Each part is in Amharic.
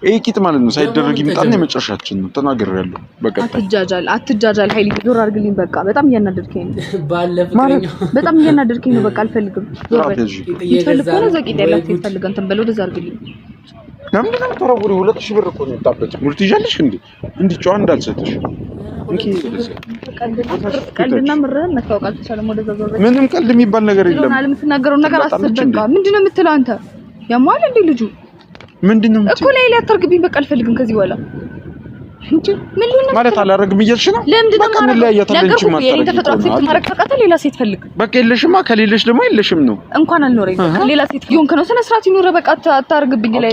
ይሄ ቂጥ ማለት ነው ሳይደረግ ይምጣና የመጨረሻችን ነው ተናግሬያለሁ በቃ አትጃጃል ኃይሊ ዞር አድርግልኝ በቃ በጣም እያናደድከኝ ነው ባለፍቅረኛው በጣም እያናደድከኝ ነው በቃ አልፈልግም ዞር በል ይፈልግ ነው ዘቂት ያላት ይፈልግ እንትን በለው ወደዛ አድርግልኝ ለምን ነው ተረቡሪ 2000 ብር እኮ ነው የጣበጭ ሙርት ይዣልሽ እንዴ ጨዋ እንዳልሰጥሽ እንኪ ቀልድና ምርህን መታወቅ አልተቻለም ወደዛ ዞር በል ምንም ቀልድ የሚባል ነገር የለም አለ የምትናገረው ነገር አስብ በቃ ምንድነው የምትለው አንተ ያማል እንዴ ልጁ ምንድነው እኮ ላይ አታርግብኝ በቃ አልፈልግም ከዚህ በኋላ እንጂ ምን ሊሆን ማለት አላረግም እያልሽ ነው በቃ ምን ላይ ያታለንቺ ማለት ነው ተፈጥሯት ሴት ማረክ ተቀጣ ሌላ ሴት ፈልግ በቃ የለሽማ ከሌለሽ ደግሞ የለሽም ነው እንኳን አልኖረኝ ሌላ ሴት ይሁን ከነው ስነ ስርዓት ይኖር በቃ አታርግብኝ ላይ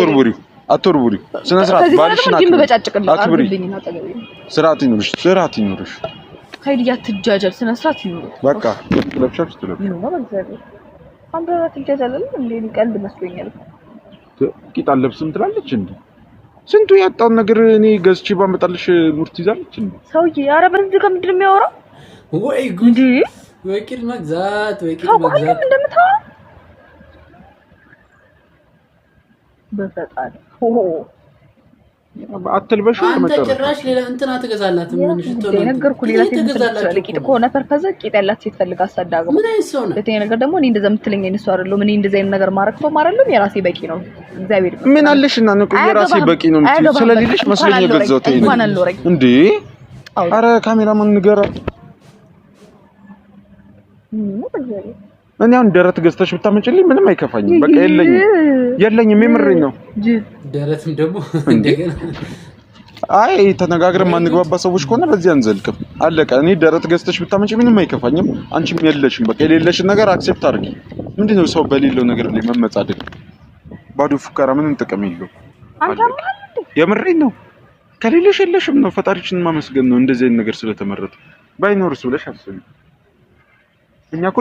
አትወርቡሪ ስነ ስርዓት ባልሽና አክብሪ ስርዓት ይኖርሽ ኃይል ያትጃጃል ስነ ስርዓት ይኖር በቃ ለብቻችሁ ትለብሽ ነው ማለት አንተ ትጃጃለህ እንዴ ቀልድ መስሎኛል ቂጥ አለብስም ትላለች እንዴ ስንቱ ያጣው ነገር እኔ ገዝቼ ባመጣልሽ ሙርት ይዛለች እንዴ ሰውዬ ኧረ በዚህ ከምንድን ነው የሚያወራው ወይ ጉድ ወይ ቂጥ መግዛት እንደምታወራ በፈጣሪ አትልበሽ አንተ ጭራሽ ሌላ እንትና ተገዛላት ምን ሽቶ ነው ነገርኩ ሌላ ተገዛላት ቂጥ ከሆነ ፐርፐዝ ቂጥ ያላት ሴት ፈልጋ አሳዳገው ምን አይሰው ነው ለተኛ ነገር ደግሞ እኔ እንደዛ የምትለኝ እነሱ አይደለም እኔ እንደዛ አይነት ነገር ማረክ ነው ማረለም የራሴ በቂ ነው እግዚአብሔር ምን አለሽና ነው የራሴ በቂ ነው የምትይው ስለሌለሽ መስለኝ የገዛሁት እንዴ አረ ካሜራማን ንገራ እኔ አሁን ደረት ገዝተሽ ብታመጭልኝ ምንም አይከፋኝም በቃ የለኝም የምሬን ነው ደረትም ደግሞ እንደገና አይ ተነጋግረን ማንግባባ ሰዎች ከሆነ በዚህ አንዘልቅም አለቀ እኔ ደረት ገዝተሽ ብታመጪ ምንም አይከፋኝም አንቺም የለሽም በቃ የሌለሽን ነገር አክሴፕት አድርጊ ምንድነው ሰው በሌለው ነገር ላይ መመጻደቅ ባዶ ፉከራ ምንም ጥቅም የለው የምሬን ነው ከሌለሽ የለሽም ነው ፈጣሪችን ማመስገን ነው እንደዚህ አይነት ነገር ስለተመረጠ ባይኖርስ ብለሽ አስቢ እኛ እኮ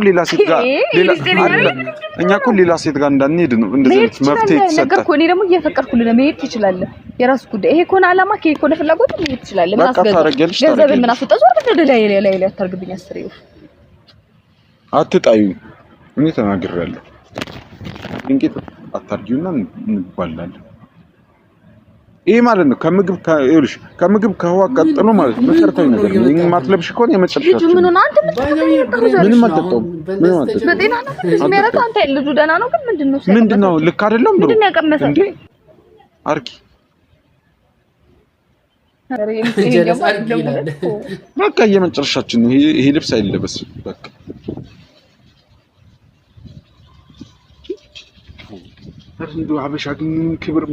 ሌላ ሴት ጋር እንዳንሄድ ነው እንደዚህ መፍትሄ ተሰጠ ነገርኩ እኔ ደግሞ እየፈቀድኩልህ ነው መሄድ ትችላለህ የራስ ጉዳይ ይሄ ኮና አላማ ከኮነ ፍላጎት መሄድ ትችላለህ ምን አስገዛው ገንዘብ ምን አስወጣው ወደ ላይ አታርግብኝ አስሬው አትጣዩ እኔ ተናግሬያለሁ እንግዲህ አታርጊውና እንባላለን ይሄ ማለት ነው ከምግብ ከውሃ ቀጥሎ ማለት ነው መሰረታዊ ነገር ነው ይሄን ማጥለብሽ ከሆነ የመጨረሻው ምን ሆነ አንተ ምንም አትጠጣም በጤና ነው የሚያረታ አንተ ልጁ ደህና ነው ግን ምንድነው ልክ አይደለም ብሩ ምንድነው ያቀመሰ እንዴ አርኪ በቃ የመጨረሻችን ነው ይሄ ልብስ አይለበስ በቃ እንደው ሀበሻ ግን ክብር